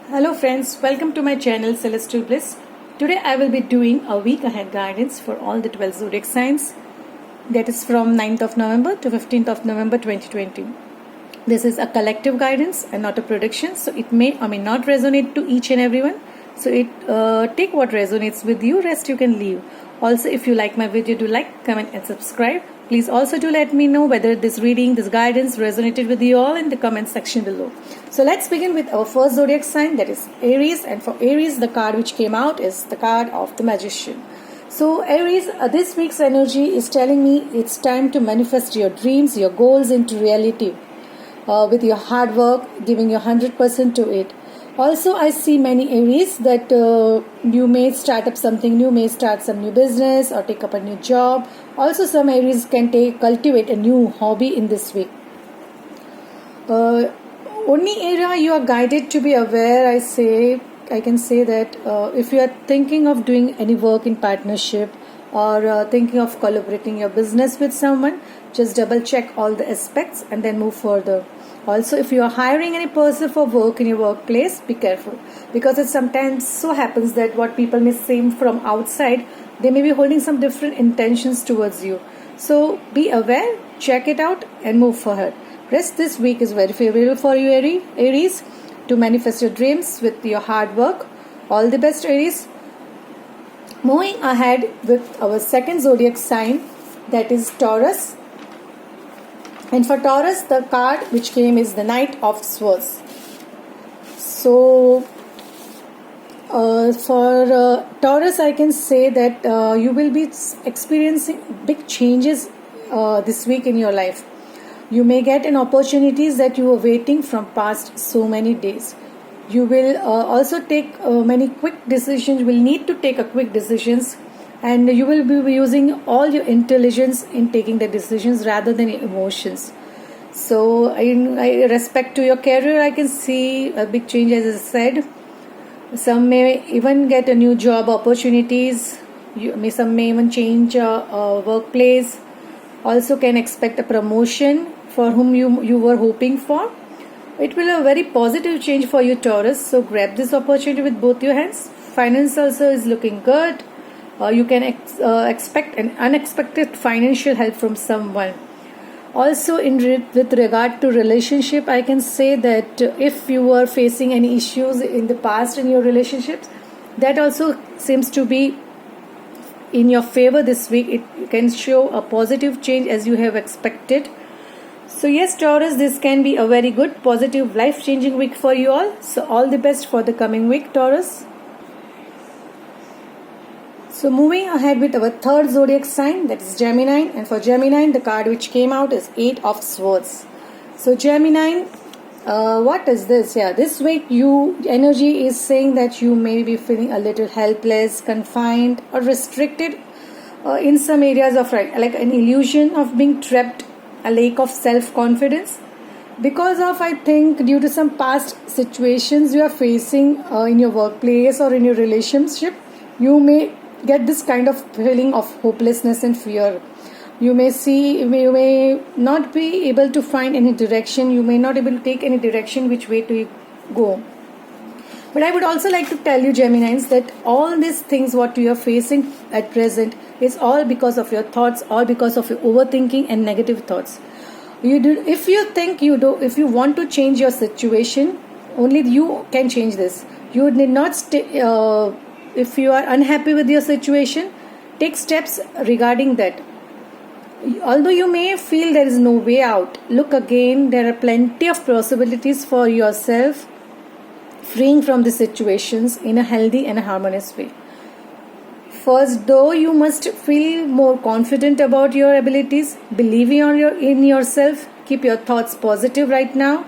Hello friends, welcome to my channel Celestial Bliss. Today I will be doing a week ahead guidance for all the 12 zodiac signs, that is from 9th of November to 15th of November 2020. This is a collective guidance and not a prediction, so it may or may not resonate to each and everyone. So take what resonates with you, rest you can leave. Also, if you like my video, do like, comment and subscribe. Please also do let me know whether this reading, this guidance resonated with you all in the comment section below. So let's begin with our first zodiac sign, that is Aries. And for Aries, the card which came out is the card of the Magician. So Aries, this week's energy is telling me it's time to manifest your dreams, your goals into reality. With your hard work, giving your 100% to it. Also, I see many Aries that you may start up something new, may start some new business or take up a new job. Also, some Aries can cultivate a new hobby in this week. Only area you are guided to be aware, I can say that if you are thinking of doing any work in partnership or thinking of collaborating your business with someone, just double check all the aspects and then move further. Also, if you are hiring any person for work in your workplace, be careful, because it sometimes so happens that what people may seem from outside, they may be holding some different intentions towards you. So be aware, check it out and move forward. Rest this week is very favorable for you, Aries, to manifest your dreams with your hard work. All the best, Aries. Moving ahead with our second zodiac sign, that is Taurus. And for Taurus, the card which came is the Knight of Swords. So, for Taurus, I can say that you will be experiencing big changes this week in your life. You may get an opportunities that you were waiting from past so many days. You will also take many quick decisions. You will need to take a quick decisions, and you will be using all your intelligence in taking the decisions rather than emotions. So in respect to your career, I can see a big change, as I said. Some may even get a new job opportunities. Some may even change a workplace. Also can expect a promotion for whom you were hoping for. It will be a very positive change for you, Taurus. So grab this opportunity with both your hands. Finance also is looking good. You can expect an unexpected financial help from someone. Also, with regard to relationship, I can say that if you were facing any issues in the past in your relationships, that also seems to be in your favor this week. It can show a positive change as you have expected. So yes, Taurus, this can be a very good, positive, life-changing week for you all. So all the best for the coming week, Taurus. So moving ahead with our third zodiac sign, that is Gemini. And for Gemini, the card which came out is Eight of Swords. So Gemini, what is this? Yeah, this week energy is saying that you may be feeling a little helpless, confined or restricted in some areas of life, like an illusion of being trapped, a lack of self-confidence. Because of, I think, due to some past situations you are facing in your workplace or in your relationship, you may get this kind of feeling of hopelessness and fear. You may not be able to find any direction. You may not be able to take any direction which way to go. But I would also like to tell you, Geminis, that all these things what you are facing at present is all because of your thoughts, all because of your overthinking and negative thoughts. If you want to change your situation, only you can change this. You need not stay. If you are unhappy with your situation, take steps regarding that. Although you may feel there is no way out, look again. There are plenty of possibilities for yourself, freeing from the situations in a healthy and harmonious way. First, though, you must feel more confident about your abilities, believing in yourself, keep your thoughts positive right now.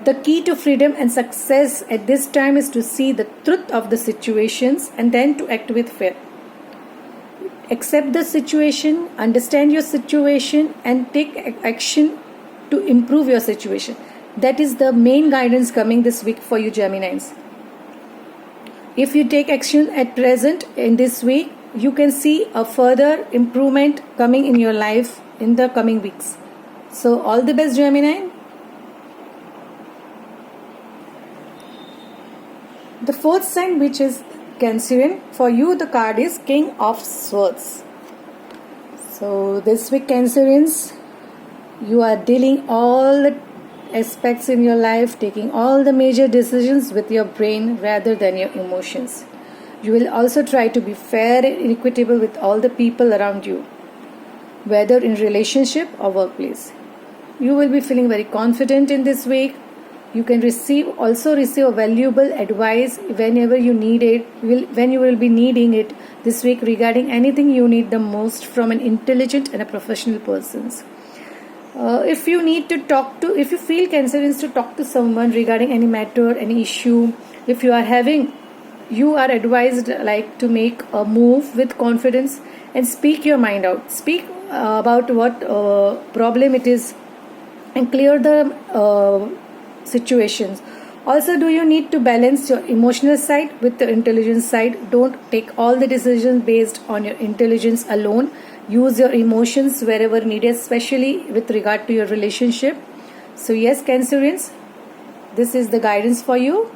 The key to freedom and success at this time is to see the truth of the situations and then to act with faith. Accept the situation, understand your situation and take action to improve your situation. That is the main guidance coming this week for you, Geminis. If you take action at present in this week, you can see a further improvement coming in your life in the coming weeks. So all the best, Gemini. The fourth sign, which is Cancerian, for you the card is King of Swords. So this week, Cancerians, you are dealing all the aspects in your life, taking all the major decisions with your brain rather than your emotions. You will also try to be fair and equitable with all the people around you, whether in relationship or workplace. You will be feeling very confident in this week. You can also receive valuable advice whenever you need it, when you will be needing it this week regarding anything you need the most from an intelligent and a professional person. If you feel Cancerians to talk to someone regarding any matter, any issue, if you are advised like to make a move with confidence and speak your mind out. Speak about what problem it is and clear the situations. Also, do you need to balance your emotional side with the intelligence side? Don't take all the decisions based on your intelligence alone. Use your emotions wherever needed, especially with regard to your relationship. So yes, Cancerians, this is the guidance for you.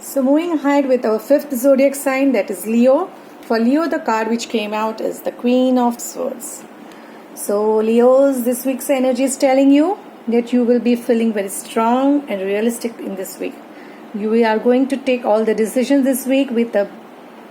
So moving ahead with our fifth zodiac sign, that is Leo. For Leo, the card which came out is the Queen of Swords. So Leos, this week's energy is telling you that you will be feeling very strong and realistic in this week. You are going to take all the decisions this week with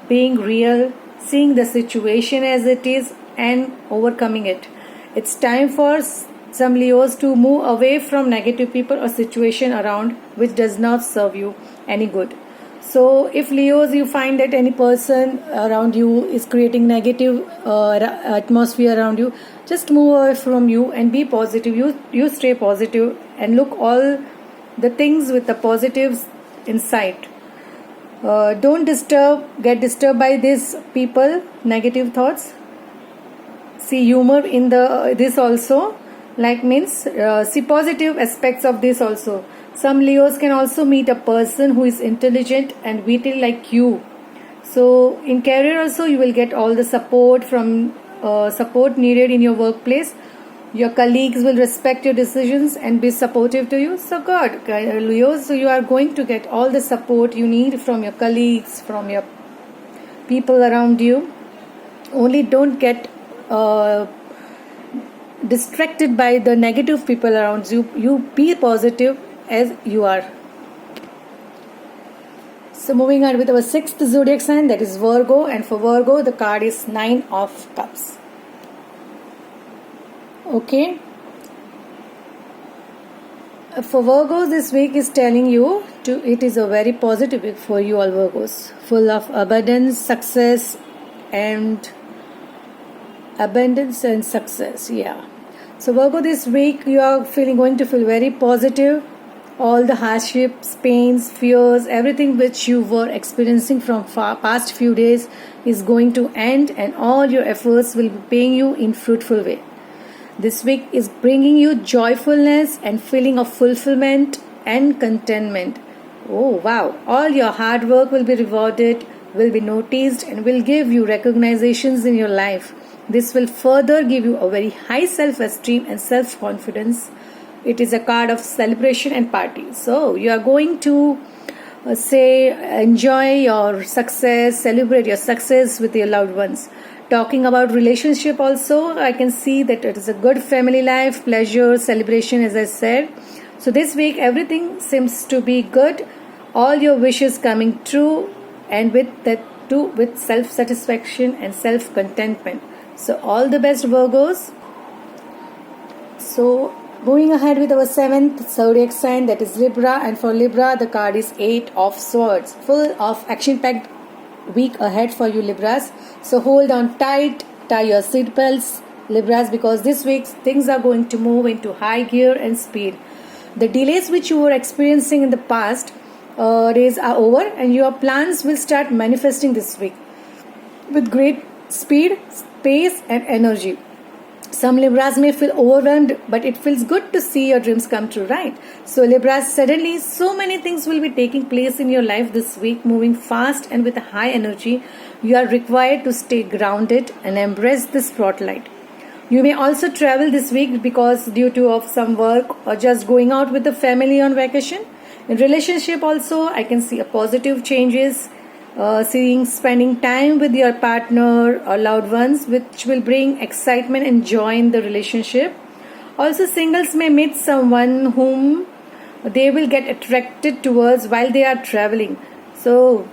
being real, seeing the situation as it is and overcoming it. It's time for some Leos to move away from negative people or situation around which does not serve you any good. So if Leos, you find that any person around you is creating negative atmosphere around you, just move away from you and be positive. You stay positive and look all the things with the positives inside. Don't get disturbed by these people, negative thoughts. See humor in this also, see positive aspects of this also. Some Leos can also meet a person who is intelligent and witty like you. So in career also, you will get all the support needed in your workplace. Your colleagues will respect your decisions and be supportive to you. So good, Leos, so you are going to get all the support you need from your colleagues, from your people around you. Only don't get distracted by the negative people around you. You be positive as you are. So moving on with our sixth zodiac sign, that is Virgo, and for Virgo the card is Nine of Cups. Okay, for Virgos, this week is telling you it is a very positive week for you all Virgos, full of abundance, success and success. Yeah. So Virgo, this week you are going to feel very positive. All the hardships, pains, fears, everything which you were experiencing from past few days is going to end, and all your efforts will be paying you in fruitful way. This week is bringing you joyfulness and feeling of fulfillment and contentment. Oh wow, all your hard work will be rewarded, will be noticed, and will give you recognitions in your life. This will further give you a very high self-esteem and self-confidence. It is a card of celebration and party. So you are going to enjoy your success, celebrate your success with your loved ones. Talking about relationship also, I can see that it is a good family life, pleasure, celebration, as I said. So this week everything seems to be good. All your wishes coming true, and with that too with self-satisfaction and self-contentment. So all the best, Virgos. So moving ahead with our seventh zodiac sign, that is Libra, and for Libra the card is Eight of Swords. Full of action-packed week ahead for you Libras. So hold on tight, tie your seat belts Libras, because this week things are going to move into high gear and speed. The delays which you were experiencing in the past days are over, and your plans will start manifesting this week with great speed, pace and energy. Some Libras may feel overwhelmed, but it feels good to see your dreams come true, right? So Libras, suddenly so many things will be taking place in your life this week, moving fast and with a high energy. You are required to stay grounded and embrace the spotlight. You may also travel this week because due to some work or just going out with the family on vacation. In relationship also, I can see a positive changes, seeing spending time with your partner or loved ones, which will bring excitement and joy in the relationship. Also, singles may meet someone whom they will get attracted towards while they are traveling. So,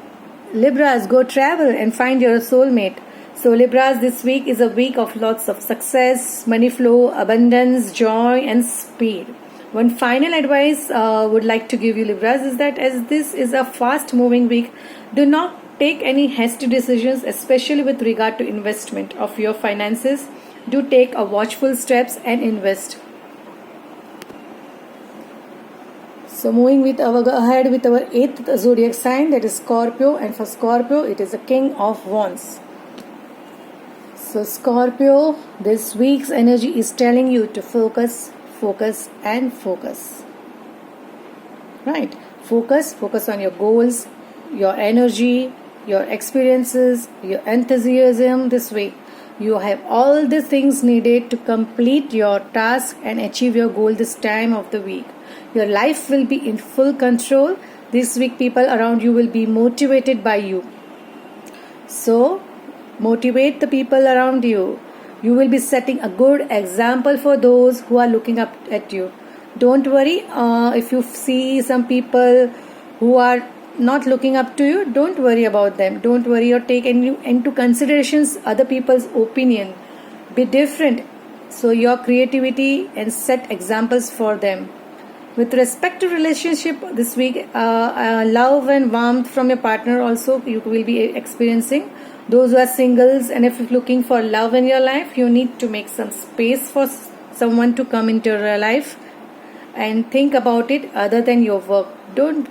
Libras, go travel and find your soulmate. So, Libras, this week is a week of lots of success, money flow, abundance, joy, and speed. One final advice would like to give you, Libras, is that as this is a fast moving week, do not take any hasty decisions, especially with regard to investment of your finances. Do take a watchful steps and invest. So moving ahead with our 8th zodiac sign, that is Scorpio, and for Scorpio it is the King of Wands. So Scorpio, this week's energy is telling you to focus, and focus. Right? Focus on your goals, your energy, your experiences, your enthusiasm this week. You have all the things needed to complete your task and achieve your goal this time of the week. Your life will be in full control. This week, people around you will be motivated by you. So, motivate the people around you. You will be setting a good example for those who are looking up at you. Don't worry if you see some people who are not looking up to you, don't worry about them. Don't worry or take into considerations other people's opinion. Be different. So your creativity and set examples for them. With respect to relationship this week, love and warmth from your partner also you will be experiencing. Those who are singles and if you're looking for love in your life, you need to make some space for someone to come into your life and think about it other than your work. Don't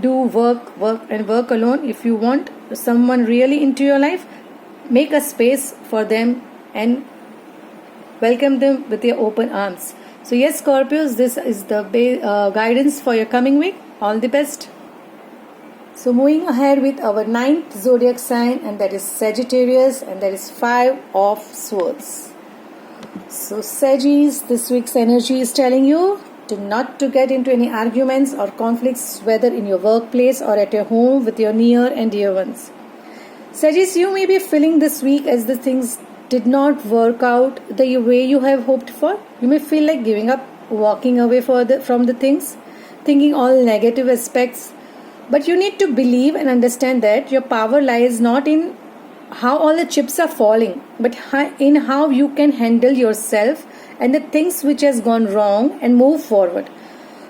do work alone. If you want someone really into your life, make a space for them and welcome them with your open arms. So yes, Scorpios, this is the guidance for your coming week. All the best. So moving ahead with our 9th zodiac sign, and that is Sagittarius, and that is 5 of Swords. So Sagittarius, this week's energy is telling you not to get into any arguments or conflicts, whether in your workplace or at your home with your near and dear ones. Sagittarius, you may be feeling this week as the things did not work out the way you have hoped for. You may feel like giving up, walking away from the things, thinking all negative aspects. But you need to believe and understand that your power lies not in how all the chips are falling, but in how you can handle yourself and the things which has gone wrong and move forward.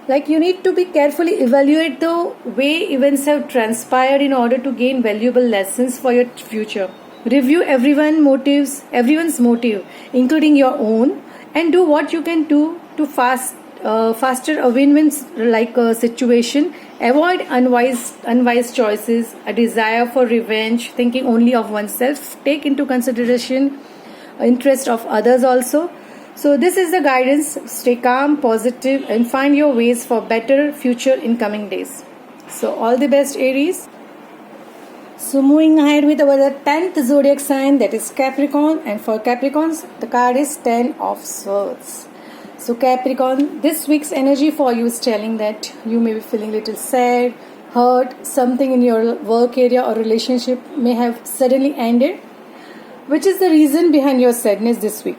Like you need to be carefully evaluate the way events have transpired in order to gain valuable lessons for your future. Review everyone's motive, including your own, and do what you can do to faster a win-win situation. Avoid unwise choices, a desire for revenge, thinking only of oneself. Take into consideration interest of others also. So this is the guidance. Stay calm, positive, and find your ways for better future in coming days. So all the best, Aries. So moving ahead with our 10th zodiac sign, that is Capricorn, and for Capricorns the card is 10 of Swords. So Capricorn, this week's energy for you is telling that you may be feeling a little sad, hurt, something in your work area or relationship may have suddenly ended, which is the reason behind your sadness this week.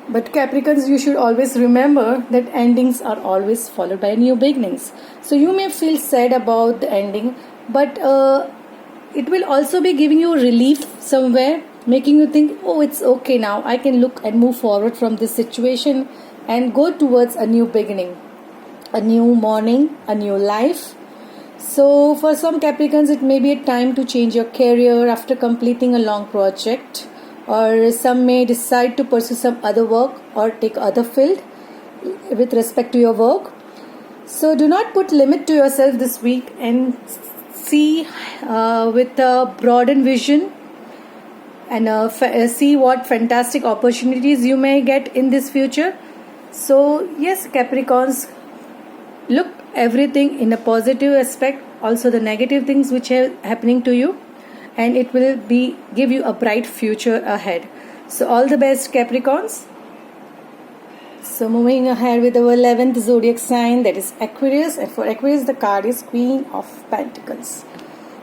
But Capricorns, you should always remember that endings are always followed by new beginnings. So you may feel sad about the ending, but it will also be giving you relief somewhere, making you think, oh, it's okay now. I can look and move forward from this situation and go towards a new beginning, a new morning, a new life. So for some Capricorns, it may be a time to change your career after completing a long project, or some may decide to pursue some other work or take other field with respect to your work. So do not put limit to yourself this week and see with a broadened vision and see what fantastic opportunities you may get in this future. So yes, Capricorns, look everything in a positive aspect, also the negative things which are happening to you, and it will give you a bright future ahead. So all the best, Capricorns. So moving ahead with our 11th zodiac sign, that is Aquarius, and for Aquarius the card is Queen of Pentacles.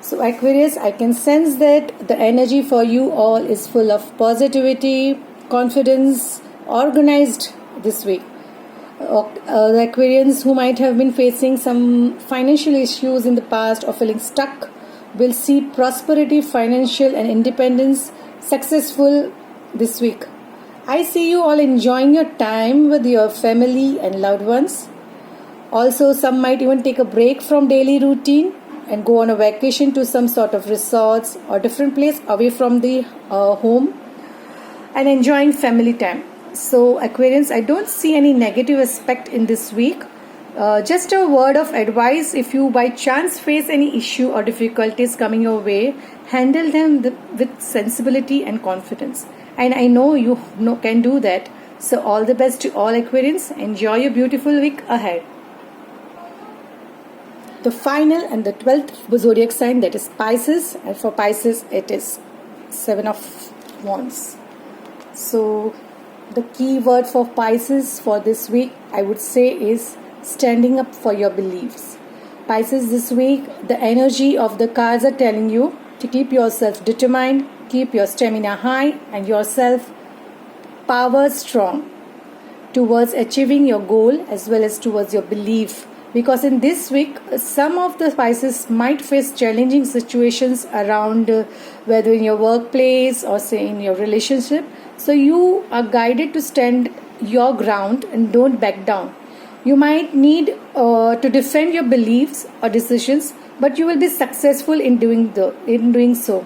So Aquarius, I can sense that the energy for you all is full of positivity, confidence, organized this week. The Aquarians who might have been facing some financial issues in the past or feeling stuck will see prosperity, financial and independence successful this week. I see you all enjoying your time with your family and loved ones. Also, some might even take a break from daily routine and go on a vacation to some sort of resorts or different place away from the home and enjoying family time. So Aquarians, I don't see any negative aspect in this week. Just a word of advice: if you by chance face any issue or difficulties coming your way, handle them with sensibility and confidence. And I know you can do that. So all the best to all Aquarians. Enjoy your beautiful week ahead. The final and the 12th zodiac sign, that is Pisces, and for Pisces it is 7 of Wands. So the key word for Pisces for this week, I would say, is standing up for your beliefs. Pisces, this week the energy of the cards are telling you to keep yourself determined, keep your stamina high and yourself power strong towards achieving your goal as well as towards your belief. Because in this week, some of the Pisces might face challenging situations around whether in your workplace or say in your relationship. So you are guided to stand your ground and don't back down. You might need to defend your beliefs or decisions, but you will be successful in doing so.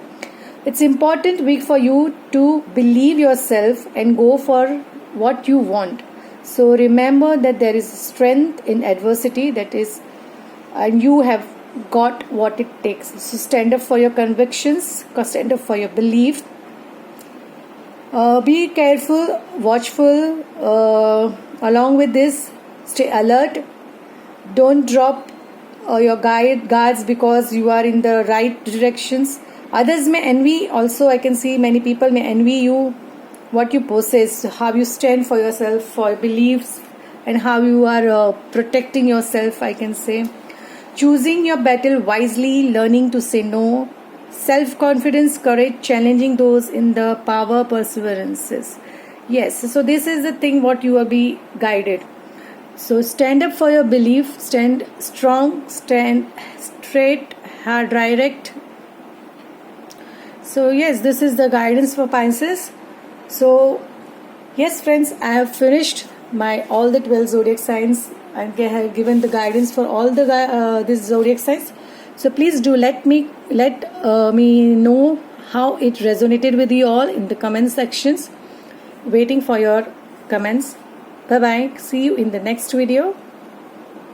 It's important week for you to believe yourself and go for what you want. So remember that there is strength in adversity, and you have got what it takes. So stand up for your convictions, stand up for your belief. Be careful, watchful. Along with this, stay alert. Don't drop your guards because you are in the right directions. Others may envy. Also, I can see many people may envy you, what you possess, how you stand for yourself, for your beliefs, and how you are protecting yourself, I can say. Choosing your battle wisely, learning to say no, self-confidence, courage, challenging those in the power, perseverances. Yes, so this is the thing what you will be guided. So stand up for your belief, stand strong, stand straight, direct. So yes, this is the guidance for Pisces. So yes friends, I have finished all the 12 zodiac signs and have given the guidance for all the these zodiac signs. So please do let me know how it resonated with you all in the comment sections. Waiting for your comments. Bye bye. See you in the next video.